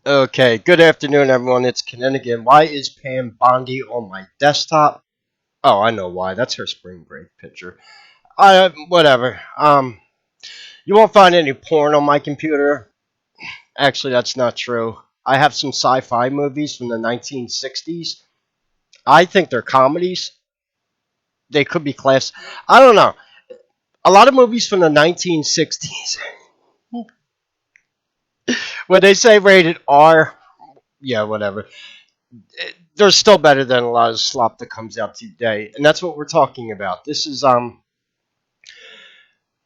Okay, good afternoon, everyone. It's Kinninigan. Why is Pam Bondi on my desktop? Oh, I know why. That's her spring break picture. Whatever. You won't find any porn on my computer. Actually, that's not true. I have some sci-fi movies from the 1960s. I think they're comedies. They could be class. I don't know. A lot of movies from the 1960s, when they say rated R, yeah, whatever. They're still better than a lot of slop that comes out today, and that's what we're talking about. This is How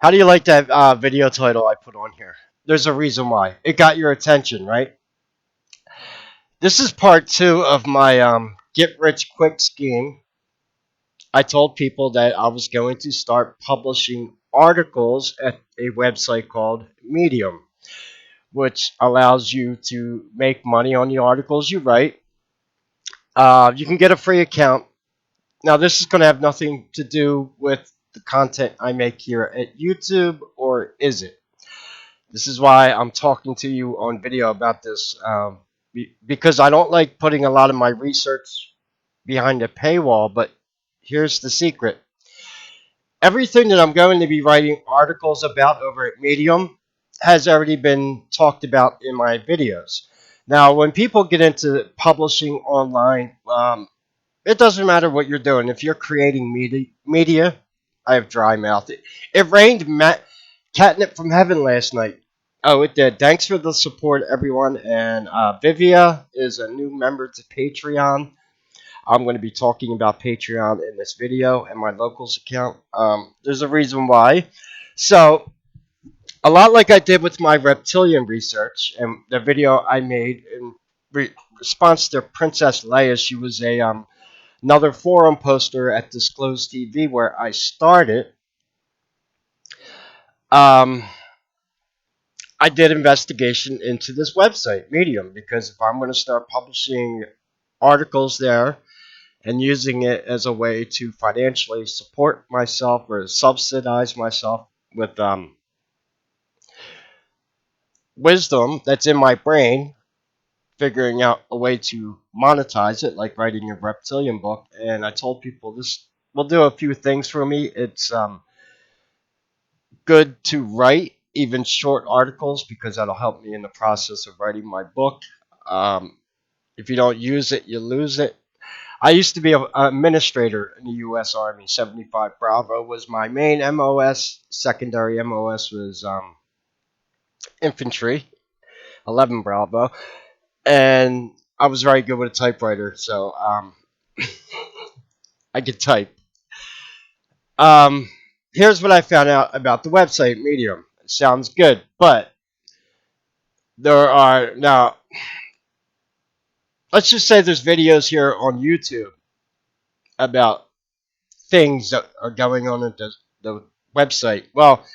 do you like that video title I put on here? There's a reason why. It got your attention, right? This is part two of my get rich quick scheme. I told people that I was going to start publishing articles at a website called Medium, which allows you to make money on the articles you write. You can get a free account. Now, this is going to have nothing to do with the content I make here at YouTube, or is it? This is why I'm talking to you on video about this, because I don't like putting a lot of my research behind a paywall, but here's the secret. Everything that I'm going to be writing articles about over at Medium has already been talked about in my videos. Now, when people get into publishing online, it doesn't matter what you're doing. If you're creating media, I have dry mouth. It rained catnip from heaven last night. Oh, it did. Thanks for the support, everyone. And Vivia is a new member to Patreon. I'm going to be talking about Patreon in this video and my locals account. There's a reason why. So, a lot like I did with my reptilian research and the video I made in response to Princess Leia. She was another forum poster at Disclosed TV where I started. Um, I did investigation into this website, Medium, because if I'm going to start publishing articles there and using it as a way to financially support myself or subsidize myself with wisdom that's in my brain, figuring out a way to monetize it, like writing a reptilian book. And I told people this will do a few things for me. It's good to write even short articles because that'll help me in the process of writing my book. Um, if you don't use it, you lose it. I used to be an administrator in the U.S. Army. 75 Bravo was my main MOS. Secondary MOS was infantry. 11 Bravo, and I was very good with a typewriter, so I could type. Um, Here's what I found out about the website Medium. It sounds good, but there are now. Let's just say there's videos here on YouTube about things that are going on at the website. Well,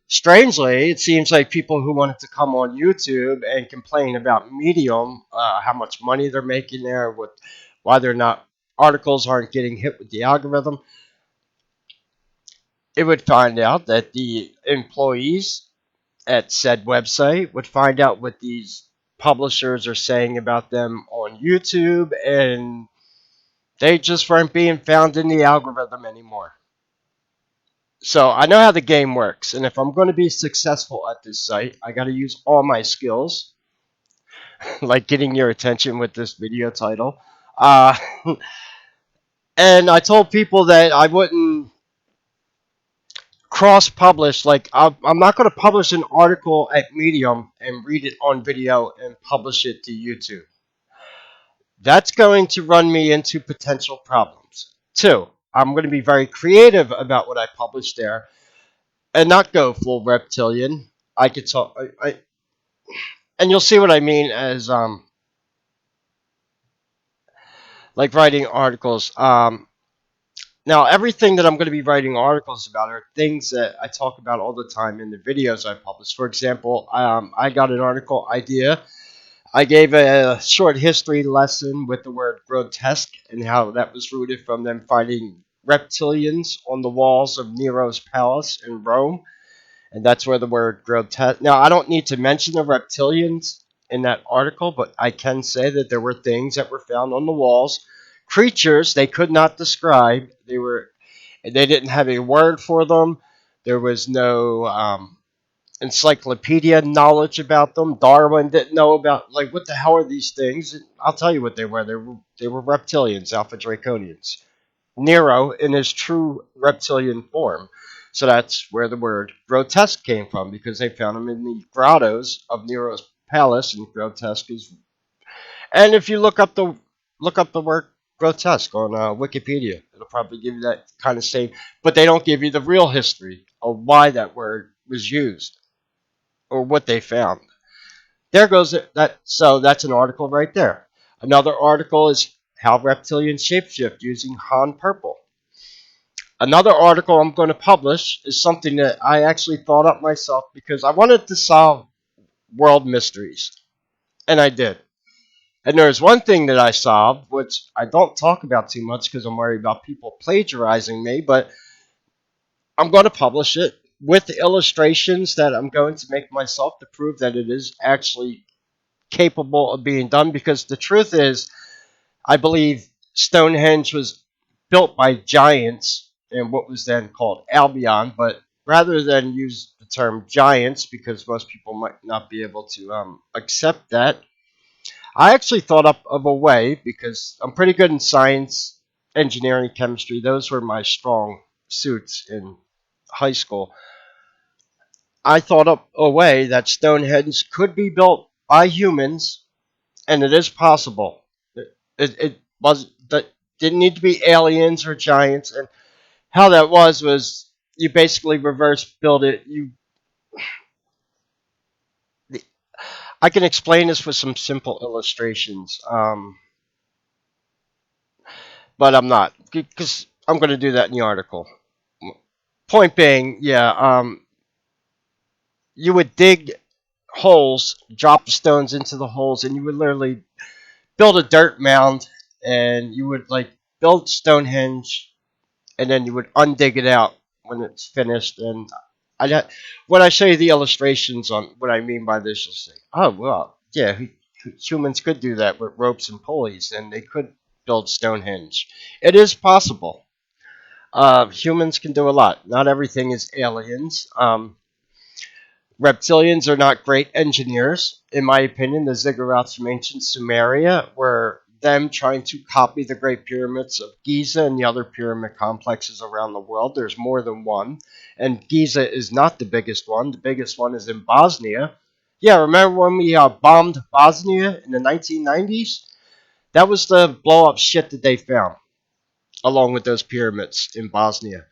strangely, it seems like people who wanted to come on YouTube and complain about Medium, how much money they're making there, why they're not articles aren't getting hit with the algorithm, it would find out that the employees at said website would find out what these publishers are saying about them on YouTube, and they just weren't being found in the algorithm anymore. So I know how the game works, and if I'm going to be successful at this site, I got to use all my skills, like getting your attention with this video title. Uh, and I told people that I wouldn't cross publish. Like, I'm not going to publish an article at Medium and read it on video and publish it to YouTube. That's going to run me into potential problems. Two, I'm going to be very creative about what I publish there and not go full reptilian. I could talk, and you'll see what I mean as like writing articles. Now, everything that I'm going to be writing articles about are things that I talk about all the time in the videos I publish. For example, I got an article idea. I gave a short history lesson with the word grotesque and how that was rooted from them finding reptilians on the walls of Nero's palace in Rome. And that's where the word grotesque. Now, I don't need to mention the reptilians in that article, but I can say that there were things that were found on the walls, creatures they could not describe. They didn't have a word for them. There was no encyclopedia knowledge about them. Darwin didn't know about, like, what the hell are these things? I'll tell you what they were. They were reptilians, alpha draconians. Nero in his true reptilian form. So that's where the word grotesque came from, because they found him in the grottos of Nero's palace, and grotesque is. And if you look up the word grotesque on Wikipedia, it'll probably give you that kind of same. But they don't give you the real history of why that word was used or what they found. There goes that. So that's an article right there. Another article is how reptilians shapeshift using Han purple. Another article I'm going to publish is something that I actually thought up myself because I wanted to solve world mysteries, and I did. And there's one thing that I solved, which I don't talk about too much because I'm worried about people plagiarizing me, but I'm going to publish it with the illustrations that I'm going to make myself to prove that it is actually capable of being done. Because the truth is, I believe Stonehenge was built by giants in what was then called Albion, but rather than use the term giants, because most people might not be able to accept that, I actually thought up of a way, because I'm pretty good in science, engineering, chemistry. Those were my strong suits in high school. I thought up a way that Stonehenge could be built by humans, and it is possible. It was that didn't need to be aliens or giants, and how that was you basically reverse build it. I can explain this with some simple illustrations, but I'm not, because I'm going to do that in the article. Point being, yeah, you would dig holes, drop the stones into the holes, and you would literally build a dirt mound, and you would like build Stonehenge, and then you would undig it out when it's finished. And when I show you the illustrations on what I mean by this, you'll say, "Oh well, yeah, humans could do that with ropes and pulleys, and they could build Stonehenge. It is possible. Humans can do a lot. Not everything is aliens. Reptilians are not great engineers, in my opinion. The ziggurats from ancient Sumeria were them trying to copy the Great Pyramids of Giza and the other pyramid complexes around the world. There's more than one, and Giza is not the biggest one. The biggest one is in Bosnia. Yeah, remember when we bombed Bosnia in the 1990s? That was the blow up shit that they found, along with those pyramids in Bosnia.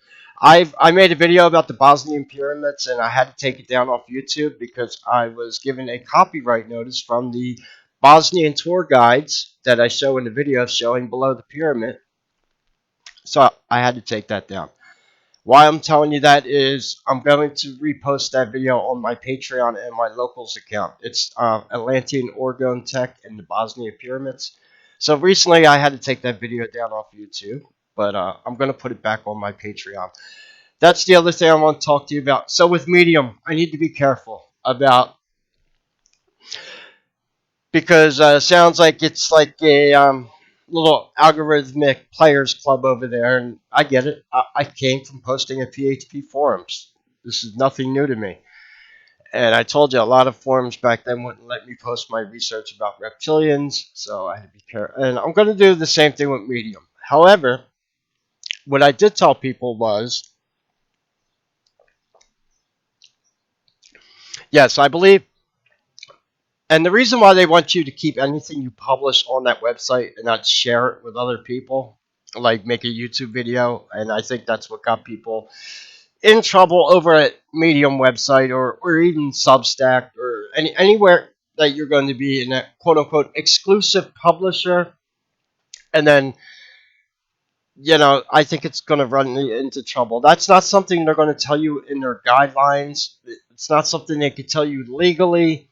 I made a video about the Bosnian pyramids, and I had to take it down off YouTube because I was given a copyright notice from the Bosnian tour guides that I show in the video showing below the pyramid. So I had to take that down. Why I'm telling you that is I'm going to repost that video on my Patreon and my locals account. It's Atlantean Orgone Tech and the Bosnia Pyramids. So recently I had to take that video down off YouTube, but I'm going to put it back on my Patreon. That's the other thing I want to talk to you about. So with Medium, I need to be careful about, because it sounds like it's like a little algorithmic players club over there, and I get it. I came from posting at PHP forums. This is nothing new to me. And I told you a lot of forums back then wouldn't let me post my research about reptilians, so I had to be careful. And I'm going to do the same thing with Medium. However, what I did tell people was, yes, I believe. And the reason why they want you to keep anything you publish on that website and not share it with other people, like make a YouTube video, and I think that's what got people in trouble over at Medium website, or even Substack, or anywhere that you're going to be in a quote unquote exclusive publisher. And then, I think it's going to run into trouble. That's not something they're going to tell you in their guidelines. It's not something they could tell you legally.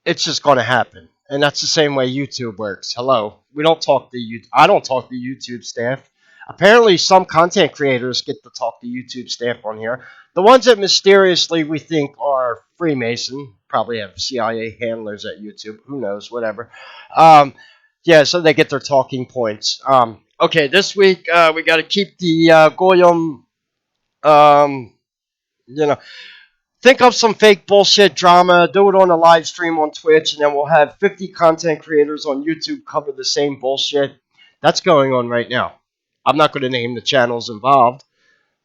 It's just going to happen. And that's the same way YouTube works. Hello. We don't talk to you. I don't talk to YouTube staff. Apparently, some content creators get to talk to YouTube staff on here. The ones that mysteriously we think are Freemason, probably have CIA handlers at YouTube. Who knows? Whatever. Um, yeah, so they get their talking points. Okay, this week we got to keep the Goyim. Um, you know, think of some fake bullshit drama, do it on a live stream on Twitch, and then we'll have 50 content creators on YouTube cover the same bullshit. That's going on right now. I'm not going to name the channels involved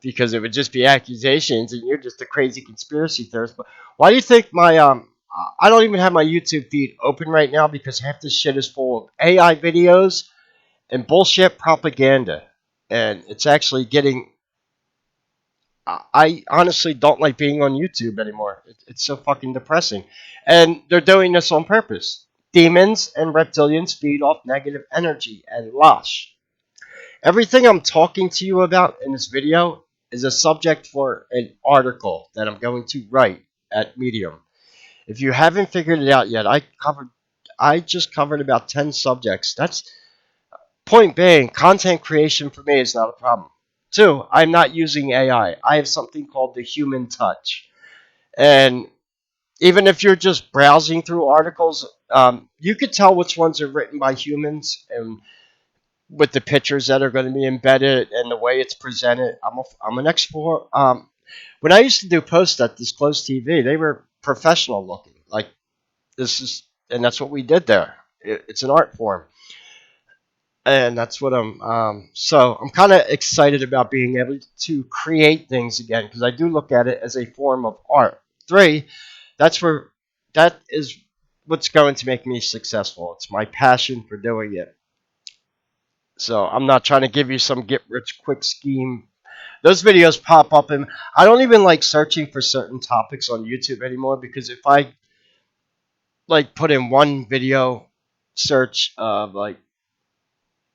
because it would just be accusations, and you're just a crazy conspiracy theorist. But why do you think my I don't even have my YouTube feed open right now because half this shit is full of AI videos and bullshit propaganda, and it's actually getting. I honestly don't like being on YouTube anymore. It's so fucking depressing, and they're doing this on purpose. Demons and reptilians feed off negative energy and lush. Everything I'm talking to you about in this video is a subject for an article that I'm going to write at Medium. If you haven't figured it out yet, I just covered about 10 subjects. That's point being, content creation for me is not a problem. Two, I'm not using AI. I have something called the human touch. And even if you're just browsing through articles, you could tell which ones are written by humans and with the pictures that are going to be embedded and the way it's presented. I'm an explorer. When I used to do posts at Disclosed TV, they were professional looking. Like this is, and that's what we did there. It's an art form, and that's what So I'm kind of excited about being able to create things again because I do look at it as a form of art. Three, that is what's going to make me successful. It's my passion for doing it. So I'm not trying to give you some get rich quick scheme. Those videos pop up, and I don't even like searching for certain topics on YouTube anymore because if I like put in one video search of like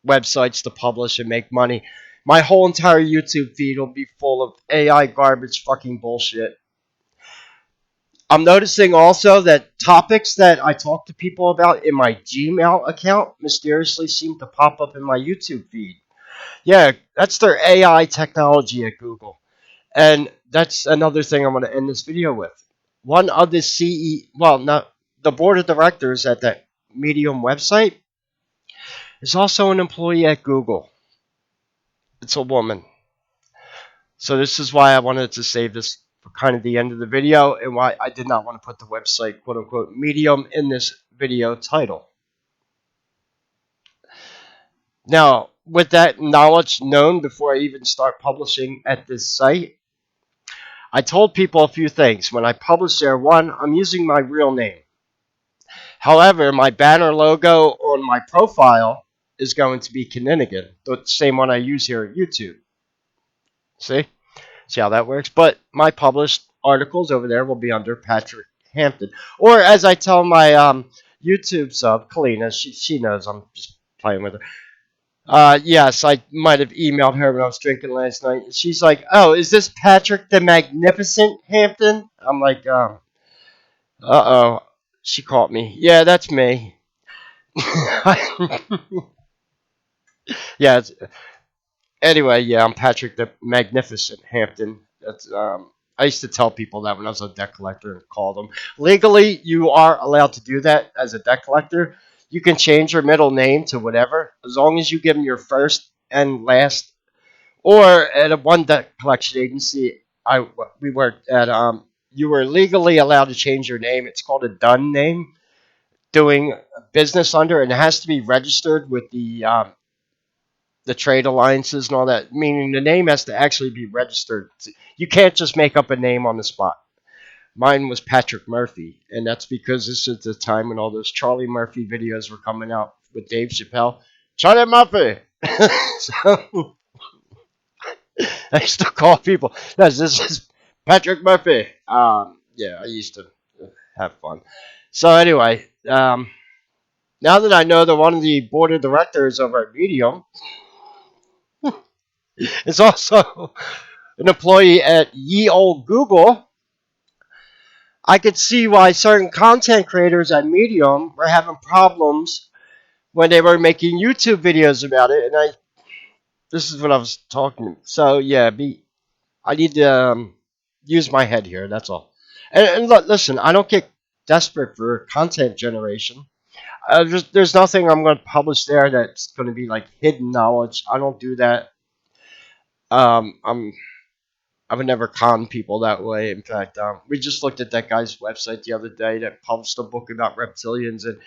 websites to publish and make money, my whole entire YouTube feed will be full of AI garbage fucking bullshit. I'm noticing also that topics that I talk to people about in my Gmail account mysteriously seem to pop up in my YouTube feed. Yeah, that's their AI technology at Google. And that's another thing I'm going to end this video with. One of the not the board of directors at that Medium website is also an employee at Google. It's a woman. So this is why I wanted to save this for kind of the end of the video and why I did not want to put the website, quote unquote, Medium in this video title. Now, with that knowledge known before I even start publishing at this site, I told people a few things. When I publish there, one, I'm using my real name. However, my banner logo on my profile is going to be Kinninigan, the same one I use here at YouTube. See? See how that works? But my published articles over there will be under Patrick Hampton. Or as I tell my YouTube sub, Kalina, she knows I'm just playing with her. Yes, I might have emailed her when I was drinking last night. She's like, "Oh, is this Patrick the Magnificent Hampton?" I'm like, uh-oh. She caught me. Yeah, that's me. Yeah. Anyway, yeah, I'm Patrick the Magnificent Hampton. That's I used to tell people that when I was a debt collector and call them. Legally, you are allowed to do that as a debt collector. You can change your middle name to whatever, as long as you give them your first and last. Or at a one debt collection agency, we worked at. You were legally allowed to change your name. It's called a DUN name, doing business under, and it has to be registered with the trade alliances and all that. Meaning the name has to actually be registered. You can't just make up a name on the spot. Mine was Patrick Murphy, and that's because this is the time when all those Charlie Murphy videos were coming out with Dave Chappelle. Charlie Murphy. So I used to call people. This is Patrick Murphy. Yeah, I used to have fun. So anyway, now that I know that one of the board of directors over at Medium is also an employee at ye old Google, I could see why certain content creators at Medium were having problems when they were making YouTube videos about it. And This is what I was talking. So yeah, I need to use my head here. That's all. And listen, I don't get desperate for content generation. There's nothing I'm going to publish there that's going to be like hidden knowledge. I don't do that. I'm I would never con people that way. In fact, we just looked at that guy's website the other day that published a book about reptilians, and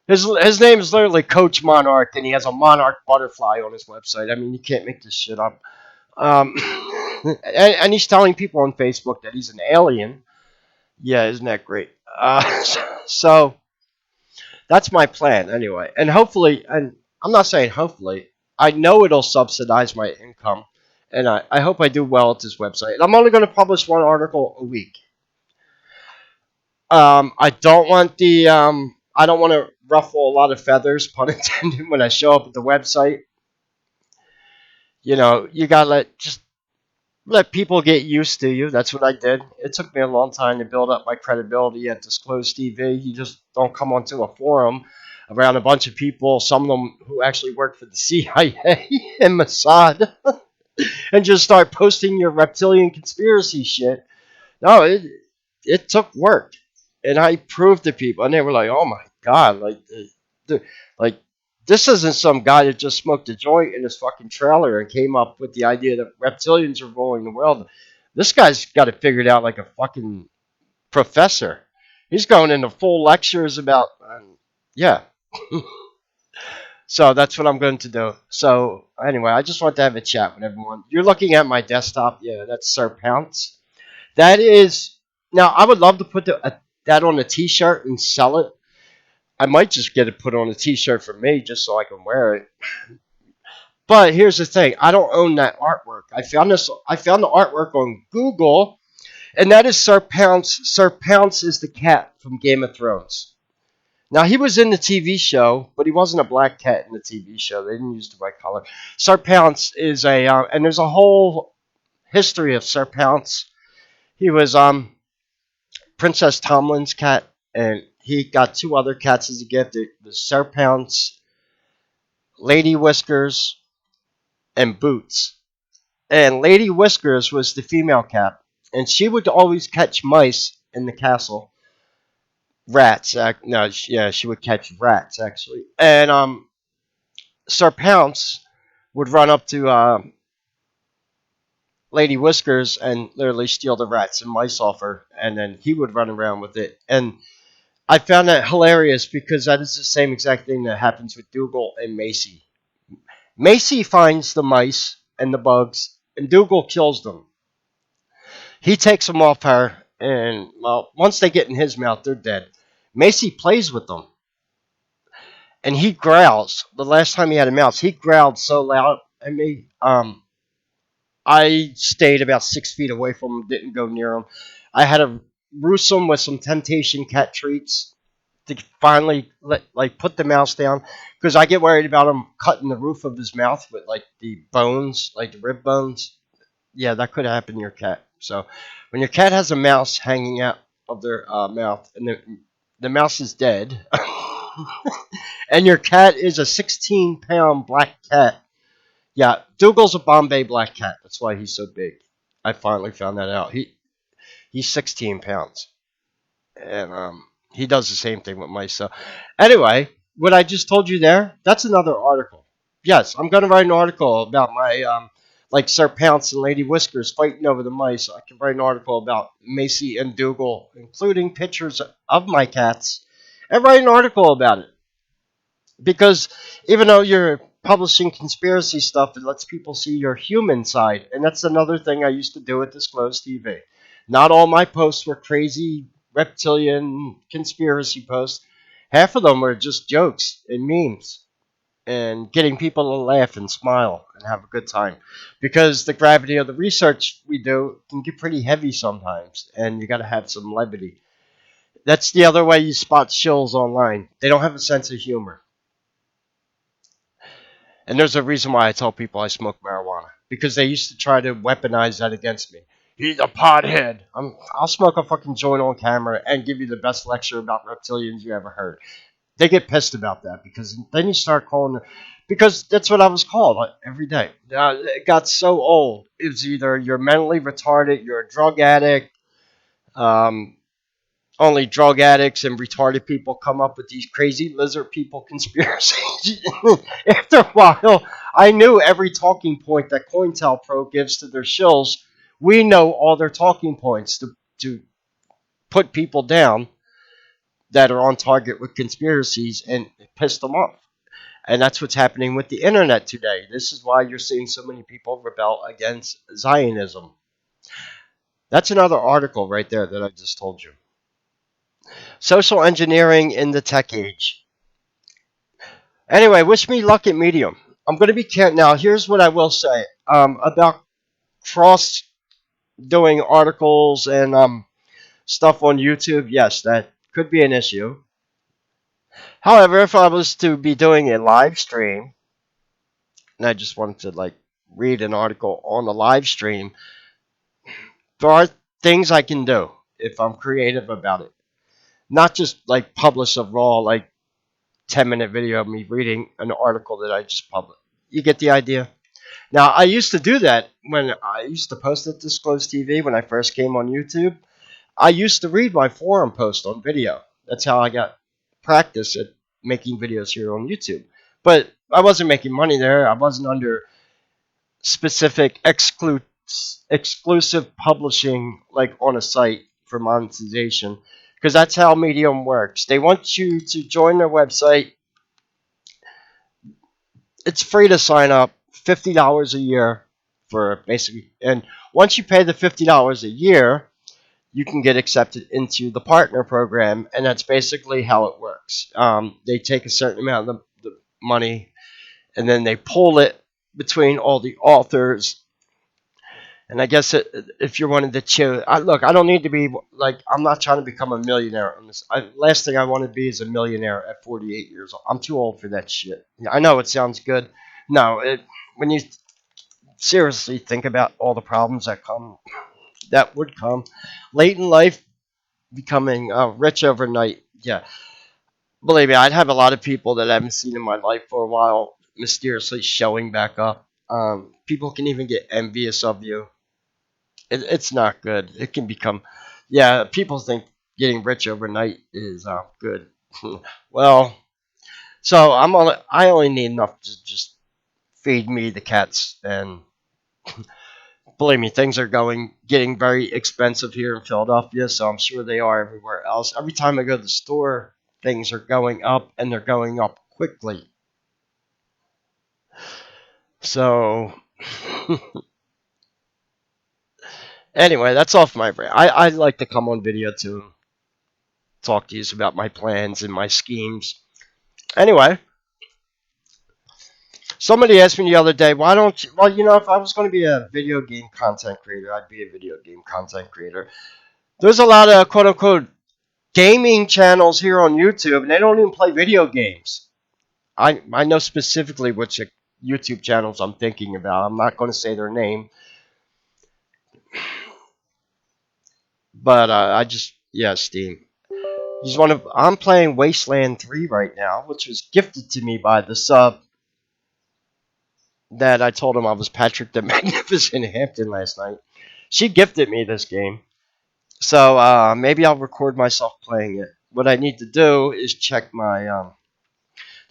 his name is literally Coach Monarch, and he has a monarch butterfly on his website. I mean, you can't make this shit up. Um, and he's telling people on Facebook that he's an alien. Yeah, isn't that great? So that's my plan anyway. And hopefully, and I'm not saying hopefully, I know it'll subsidize my income. And I hope I do well at this website. And I'm only going to publish one article a week. I don't want I don't want to ruffle a lot of feathers, pun intended, when I show up at the website. You know, you gotta let people get used to you. That's what I did. It took me a long time to build up my credibility at Disclosed TV. You just don't come onto a forum around a bunch of people, some of them who actually work for the CIA and Mossad, and just start posting your reptilian conspiracy shit. No, it took work, and I proved to people, and they were like, "Oh my god, the like this isn't some guy that just smoked a joint in his fucking trailer and came up with the idea that reptilians are ruling the world. This guy's got it figured out like a fucking professor. He's going into full lectures about, yeah." So that's what I'm going to do. So anyway, I just want to have a chat with everyone. You're looking at my desktop. Yeah, that's Sir Pounce. That is now. I would love to put that on a T-shirt and sell it. I might just get it put on a T-shirt for me, just so I can wear it. But here's the thing: I don't own that artwork. I found this. I found the artwork on Google, and that is Sir Pounce. Sir Pounce is the cat from Game of Thrones. Now he was in the TV show, but he wasn't a black cat in the TV show. They didn't use the right color. Sir Pounce is and there's a whole history of Sir Pounce. He was Princess Tomlin's cat, and he got two other cats as a gift. It was Sir Pounce, Lady Whiskers, and Boots. And Lady Whiskers was the female cat, and she would always catch mice in the castle. Rats. No, yeah, she would catch rats actually. And Sir Pounce would run up to Lady Whiskers and literally steal the rats and mice off her, and then he would run around with it. And I found that hilarious because that is the same exact thing that happens with Dougal and Macy. Macy finds the mice and the bugs, and Dougal kills them. He takes them off her, and well, once they get in his mouth, they're dead. Macy plays with them, and he growls. The last time he had a mouse, he growled so loud at me. I stayed about 6 feet away from him, didn't go near him. I had to roost him with some temptation cat treats to finally put the mouse down because I get worried about him cutting the roof of his mouth with like the bones, like the rib bones. Yeah, that could happen to your cat. So when your cat has a mouse hanging out of their mouth and the mouse is dead, and your cat is a 16-pound black cat. Yeah, Dougal's a Bombay black cat. That's why he's so big. I finally found that out. He's 16 pounds, and he does the same thing with mice. So anyway, what I just told you there, that's another article. Yes, I'm going to write an article about my like Sir Pounce and Lady Whiskers fighting over the mice. I can write an article about Macy and Dougal, including pictures of my cats, and write an article about it. Because even though you're publishing conspiracy stuff, it lets people see your human side. And that's another thing I used to do at Disclosed TV. Not all my posts were crazy reptilian conspiracy posts. Half of them were just jokes and memes and getting people to laugh and smile and have a good time. Because the gravity of the research we do can get pretty heavy sometimes, and you got to have some levity. That's the other way you spot shills online. They don't have a sense of humor. And there's a reason why I tell people I smoke marijuana. Because they used to try to weaponize that against me. He's a pothead. I'll smoke a fucking joint on camera and give you the best lecture about reptilians you ever heard. They get pissed about that because then you start calling them, because that's what I was called every day. It got so old. It was either you're mentally retarded, you're a drug addict. Um, Only drug addicts and retarded people come up with these crazy lizard people conspiracies. After a while, I knew every talking point that COINTELPRO gives to their shills. We know all their talking points to put people down that are on target with conspiracies and piss them off. And that's what's happening with the internet today. This is why you're seeing so many people rebel against Zionism. That's another article right there that I just told you. Social engineering in the tech age. Anyway, wish me luck at Medium. I'm going to be careful. Now, here's what I will say about cross doing articles and stuff on YouTube. Yes, that could be an issue. However, if I was to be doing a live stream and I just wanted to like read an article on the live stream, there are things I can do if I'm creative about it. Not just like publish a raw like 10-minute video of me reading an article that I just published. You get the idea? Now, I used to do that when I used to post at Disclosed TV when I first came on YouTube. I used to read my forum post on video. That's how I got practice at making videos here on YouTube. But I wasn't making money there. I wasn't under specific exclusive publishing like on a site for monetization, because that's how Medium works. They want you to join their website. It's free to sign up, $50 a year for basically, and once you pay the $50 a year, you can get accepted into the partner program, and that's basically how it works. They take a certain amount of the money, and then they pull it between all the authors. And I guess if you're one of the two, look, I don't need to be like, I'm not trying to become a millionaire. Last thing I want to be is a millionaire at 48 years old. I'm too old for that shit. I know it sounds good. No, when you seriously think about all the problems that would come late in life, becoming rich overnight. Yeah, believe me, I'd have a lot of people that I haven't seen in my life for a while mysteriously showing back up. People can even get envious of you. It's not good. It can become, yeah. People think getting rich overnight is good. Well, so I only need enough to just feed me the cats, and believe me, things are getting very expensive here in Philadelphia. So I'm sure they are everywhere else. Every time I go to the store, things are going up, and they're going up quickly. So anyway, that's off my brain. I like to come on video to talk to you about my plans and my schemes. Anyway, somebody asked me the other day, why don't you, well, if I was going to be a video game content creator, I'd be a video game content creator. There's a lot of quote unquote gaming channels here on YouTube, and they don't even play video games. I know specifically which YouTube channels I'm thinking about. I'm not going to say their name, but yeah, Steam. I'm playing Wasteland 3 right now, which was gifted to me by the sub that I told him I was Patrick the Magnificent Hampton last night. She gifted me this game. So maybe I'll record myself playing it. What I need to do is check my.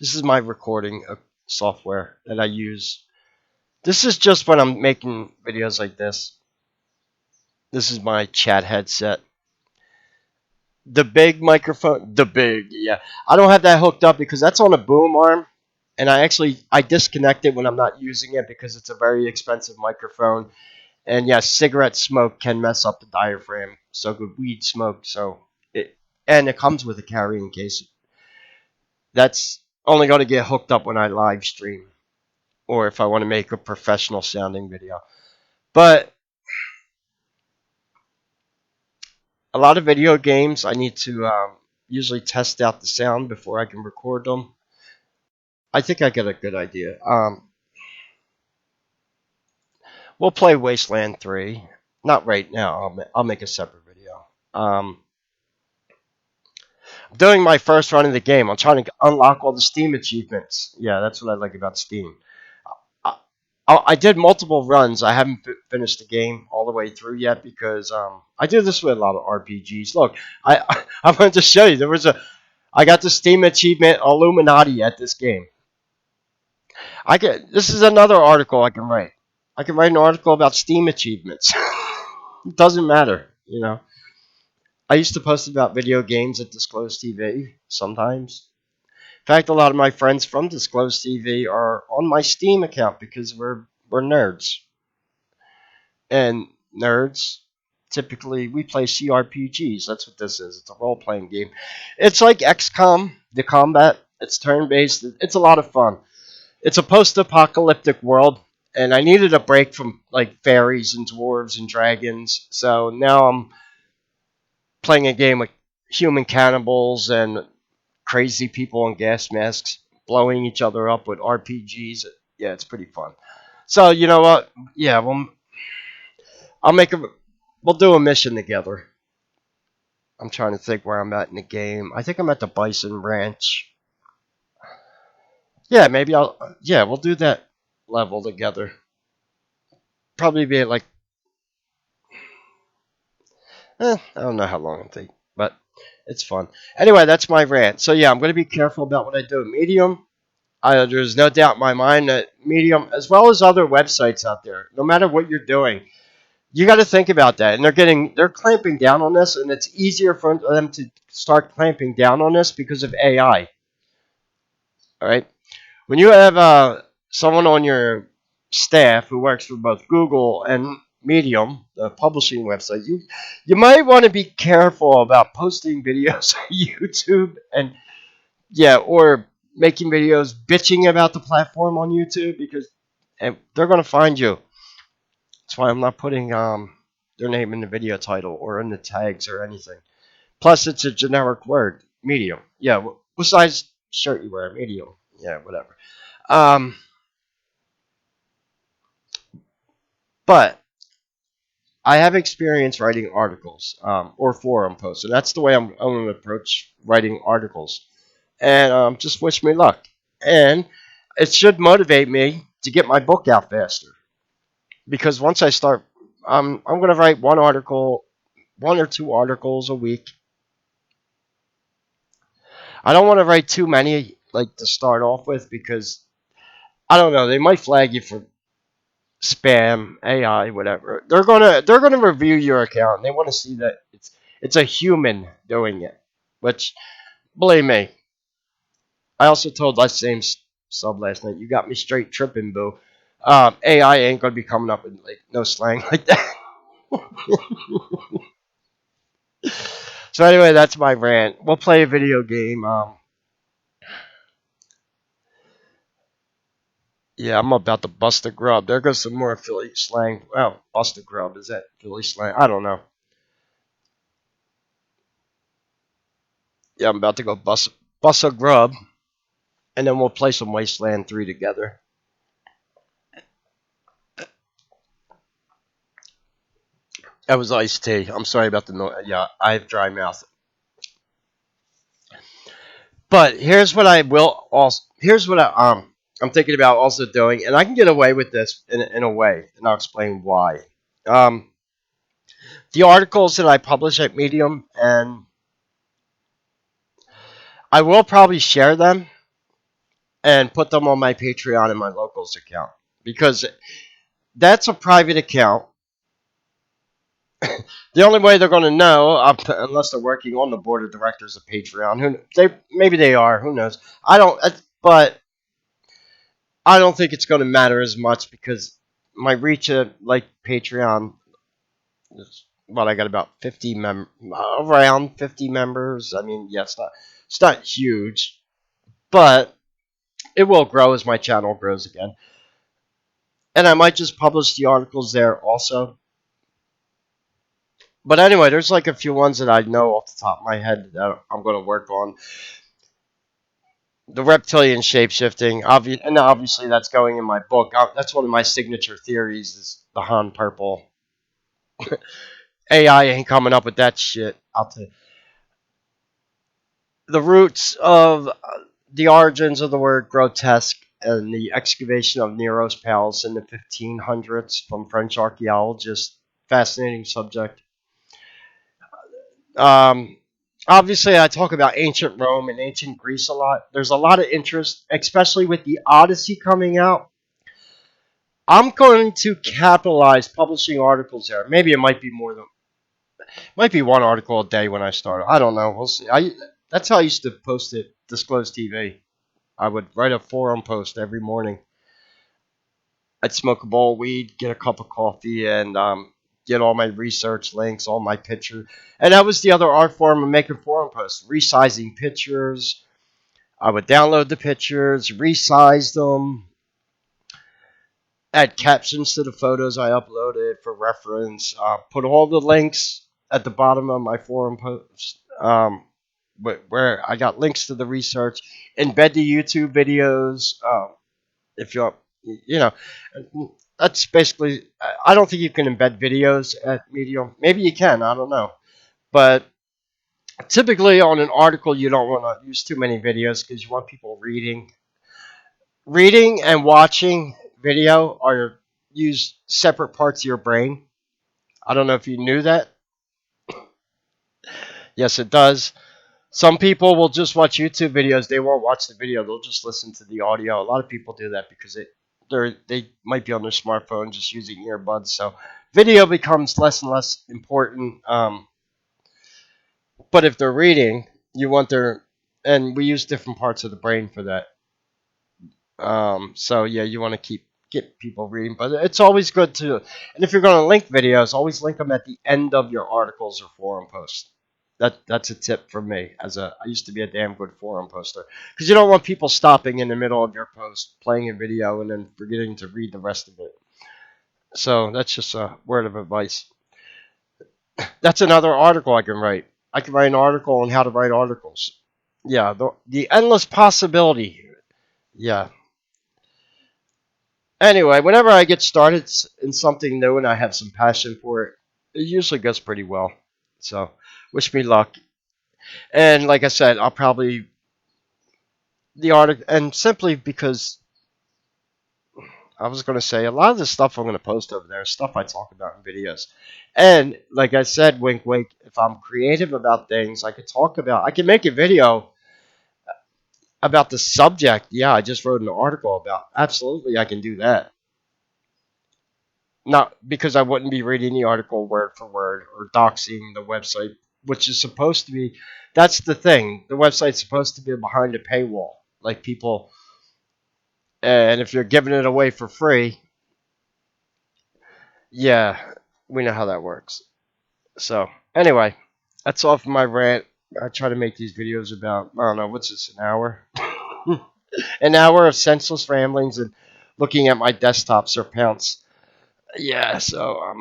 This is my recording software that I use. This is just when I'm making videos like this. This is my chat headset. The big microphone, yeah. I don't have that hooked up because that's on a boom arm, and I disconnect it when I'm not using it because it's a very expensive microphone. And yes, cigarette smoke can mess up the diaphragm. So good weed smoke. And it comes with a carrying case. That's only going to get hooked up when I live stream or if I want to make a professional sounding video. But a lot of video games, I need to usually test out the sound before I can record them. I think I get a good idea. We'll play Wasteland 3. Not right now. I'll make a separate video. Doing my first run of the game. I'm trying to unlock all the Steam achievements. Yeah, that's what I like about Steam. I, I did multiple runs. I haven't finished the game all the way through yet because I do this with a lot of RPGs. Look, I wanted to show you. I got the Steam achievement Illuminati at this game. This is another article I can write. I can write an article about Steam achievements. It doesn't matter. I used to post about video games at Disclosed TV sometimes. In fact, a lot of my friends from Disclosed TV are on my Steam account because we're nerds. And nerds, typically, we play CRPGs. That's what this is. It's a role-playing game. It's like XCOM, the combat. It's turn-based. It's a lot of fun. It's a post-apocalyptic world, and I needed a break from like fairies and dwarves and dragons. So now I'm playing a game with human cannibals and crazy people in gas masks blowing each other up with RPGs. Yeah, it's pretty fun. So you know what? Yeah, I'll make a. We'll do a mission together. I'm trying to think where I'm at in the game. I think I'm at the Bison Ranch. Yeah, maybe I'll. Yeah, we'll do that level together. Probably be at like. I don't know how long it'll take, but it's fun. Anyway, that's my rant. So yeah, I'm going to be careful about what I do. Medium. There's no doubt in my mind that Medium, as well as other websites out there, no matter what you're doing, you got to think about that. And they're clamping down on this, and it's easier for them to start clamping down on this because of AI. All right, when you have someone on your staff who works for both Google and Medium, the publishing website, you might want to be careful about posting videos on YouTube and yeah, or making videos bitching about the platform on YouTube because and they're gonna find you. That's why I'm not putting their name in the video title or in the tags or anything. Plus, it's a generic word, medium. Yeah, what size shirt you wear? Medium. Yeah, whatever. Um, but I have experience writing articles or forum posts, and that's the way I'm going to approach writing articles. And just wish me luck. And it should motivate me to get my book out faster because once I start, I'm going to write one or two articles a week. I don't want to write too many like to start off with because I don't know, they might flag you for spam, AI, whatever. They're gonna review your account and they want to see that it's a human doing it. Which believe me, I also told that same sub last night. You got me straight tripping, boo. AI ain't gonna be coming up with like no slang like that. So anyway, that's my rant. We'll play a video game. Yeah, I'm about to bust a grub. There goes some more Philly slang. Well, bust a grub, is that Philly slang? I don't know. Yeah, I'm about to go bust a grub, and then we'll play some Wasteland 3 together. That was iced tea. I'm sorry about the noise. Yeah, I have dry mouth. But here's what I will also. Here's what I'm thinking about also doing, and I can get away with this in a way, and I'll explain why. Um, the articles that I publish at Medium, and I will probably share them and put them on my Patreon and my locals account because that's a private account. The only way they're going to know, unless they're working on the board of directors of Patreon, maybe they are, who knows? But I don't think it's going to matter as much because my reach at like Patreon is I got about 50 around 50 members. I mean, yeah, it's not huge, but it will grow as my channel grows again. And I might just publish the articles there also. But anyway, there's like a few ones that I know off the top of my head that I'm going to work on. The reptilian shapeshifting, and obviously that's going in my book. That's one of my signature theories is the Han Purple. AI ain't coming up with that shit. I'll tell you. The roots of the origins of the word grotesque and the excavation of Nero's palace in the 1500s from French archaeologists. Fascinating subject. Um, Obviously, I talk about ancient Rome and ancient Greece a lot. There's a lot of interest, especially with the Odyssey coming out. I'm going to capitalize publishing articles there. Maybe it might be more than, might be one article a day when I start. I don't know. We'll see. That's how I used to post it. Disclose TV. I would write a forum post every morning. I'd smoke a bowl of weed, get a cup of coffee, and get all my research links, all my pictures. And that was the other art form of making forum posts, resizing pictures. I would download the pictures, resize them, add captions to the photos I uploaded for reference, put all the links at the bottom of my forum post, where I got links to the research, embed the YouTube videos. If you're, you know, that's basically. I don't think you can embed videos at Medium. Maybe you can. I don't know, but typically on an article you don't want to use too many videos because you want people reading. Reading and watching video are use separate parts of your brain. I don't know if you knew that. Yes, it does. Some people will just watch YouTube videos. They won't watch the video. They'll just listen to the audio. A lot of people do that because they might be on their smartphone just using earbuds. So video becomes less and less important. But if they're reading, you want their and we use different parts of the brain for that. So yeah, you want to get people reading, but it's always good to. And if you're going to link videos, always link them at the end of your articles or forum posts. That's a tip from me. I used to be a damn good forum poster because you don't want people stopping in the middle of your post, playing a video, and then forgetting to read the rest of it. So that's just a word of advice. That's another article I can write. I can write an article on how to write articles. Yeah, the endless possibility. Yeah. Anyway, whenever I get started in something new and I have some passion for it, it usually goes pretty well. So, wish me luck. And like I said, I'll probably the article, and simply because I was going to say a lot of the stuff I'm going to post over there is stuff I talk about in videos. And like I said, wink, wink. If I'm creative about things, I can make a video about the subject. Yeah, I just wrote an article about. Absolutely, I can do that. Not because I wouldn't be reading the article word for word or doxing the website, which is supposed to be. That's the thing. The website's supposed to be behind a paywall. Like people, and if you're giving it away for free, yeah, we know how that works. So, anyway, that's all for my rant. I try to make these videos about, I don't know, what's this, an hour? An hour of senseless ramblings and looking at my desktop Sir Pounce. Yeah, so,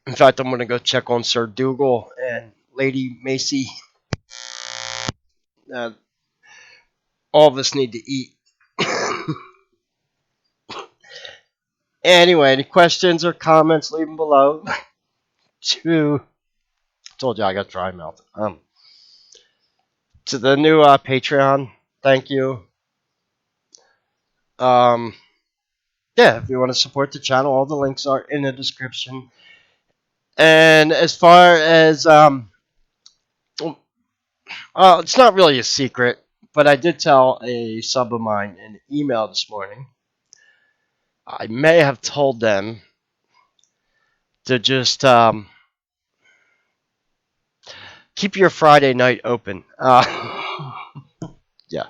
in fact, I'm going to go check on Sir Dougal and Lady Macy. Uh, all of us need to eat. Anyway, any questions or comments, leave them below. Told you I got dry mouth. To the new Patreon, thank you. Yeah, if you want to support the channel, all the links are in the description. And as far as it's not really a secret, but I did tell a sub of mine in an email this morning. I may have told them to just keep your Friday night open. Yeah.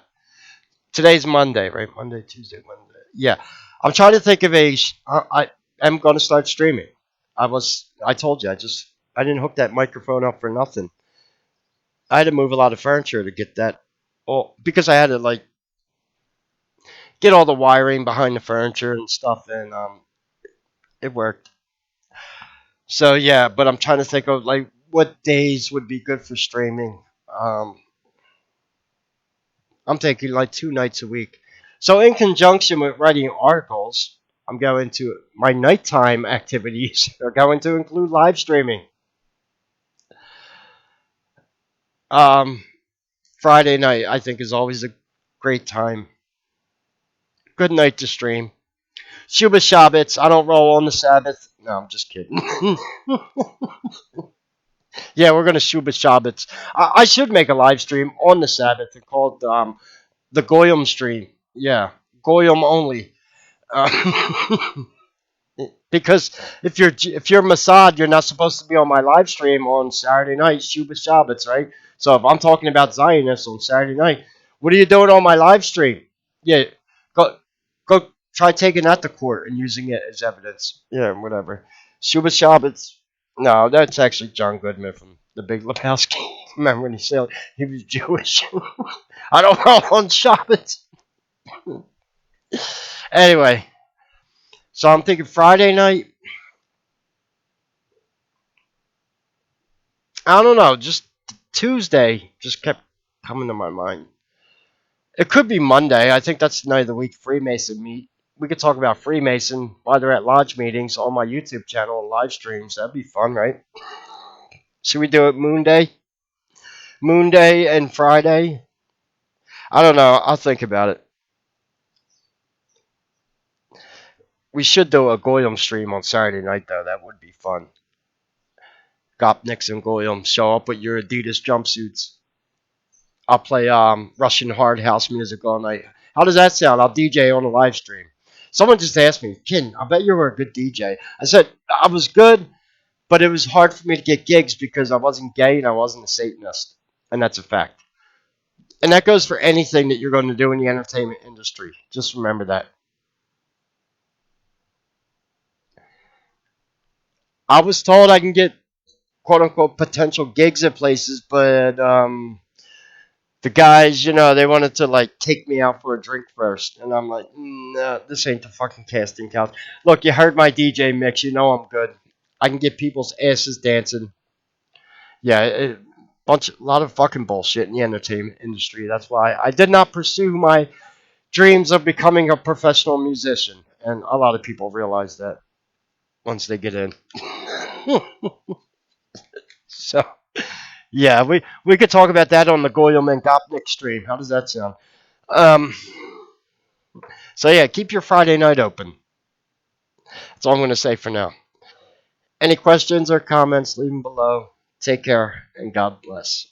Today's Monday, right? Monday, Tuesday, Wednesday. Yeah. I'm trying to think of I am going to start streaming. I told you, I didn't hook that microphone up for nothing. I had to move a lot of furniture to get that. Oh, because I had to like get all the wiring behind the furniture and stuff, and it worked. So yeah, but I'm trying to think of like what days would be good for streaming. I'm taking like 2 nights a week. So in conjunction with writing articles, I'm going to my nighttime activities are going to include live streaming. Um, Friday night, I think, is always a great time. Good night to stream. Shuba Shabbats. I don't roll on the Sabbath. No, I'm just kidding. Yeah, we're gonna Shuba Shabbats. I should make a live stream on the Sabbath called the Goyim stream. Yeah, Goyim only. Uh, because if you're Mossad, you're not supposed to be on my live stream on Saturday night, Shuba Shabbats, right? So if I'm talking about Zionists on Saturday night, what are you doing on my live stream? Yeah, go go try taking that to court and using it as evidence. Yeah, whatever. Shuba Shabbats. No, that's actually John Goodman from The Big Lebowski. Remember when he said he was Jewish? I don't know on Shabbats. Anyway, so I'm thinking Friday night. I don't know, just Tuesday just kept coming to my mind. It could be Monday. I think that's the night of the week Freemason meet. We could talk about Freemason while they're at lodge meetings on my YouTube channel and live streams. That'd be fun, right? Should we do it Moon Day? Moon Day and Friday? I don't know. I'll think about it. We should do a Goyim stream on Saturday night, though. That would be fun. Gopniks and Goyim show up with your Adidas jumpsuits. I'll play Russian hard house music all night. How does that sound? I'll DJ on a live stream. Someone just asked me, Kin, I bet you were a good DJ. I said, I was good, but it was hard for me to get gigs because I wasn't gay and I wasn't a Satanist. And that's a fact. And that goes for anything that you're going to do in the entertainment industry. Just remember that. I was told I can get quote unquote potential gigs at places, but the guys, they wanted to like take me out for a drink first, and I'm like, no, this ain't the fucking casting couch. Look, you heard my DJ mix, you know I'm good. I can get people's asses dancing. Yeah, a lot of fucking bullshit in the entertainment industry. That's why I did not pursue my dreams of becoming a professional musician, and a lot of people realize that once they get in. So yeah, we could talk about that on the Goyam and Gopnik stream. How does that sound? Um, so yeah, keep your Friday night open. That's all I'm going to say for now. Any questions or comments, leave them below. Take care and God bless.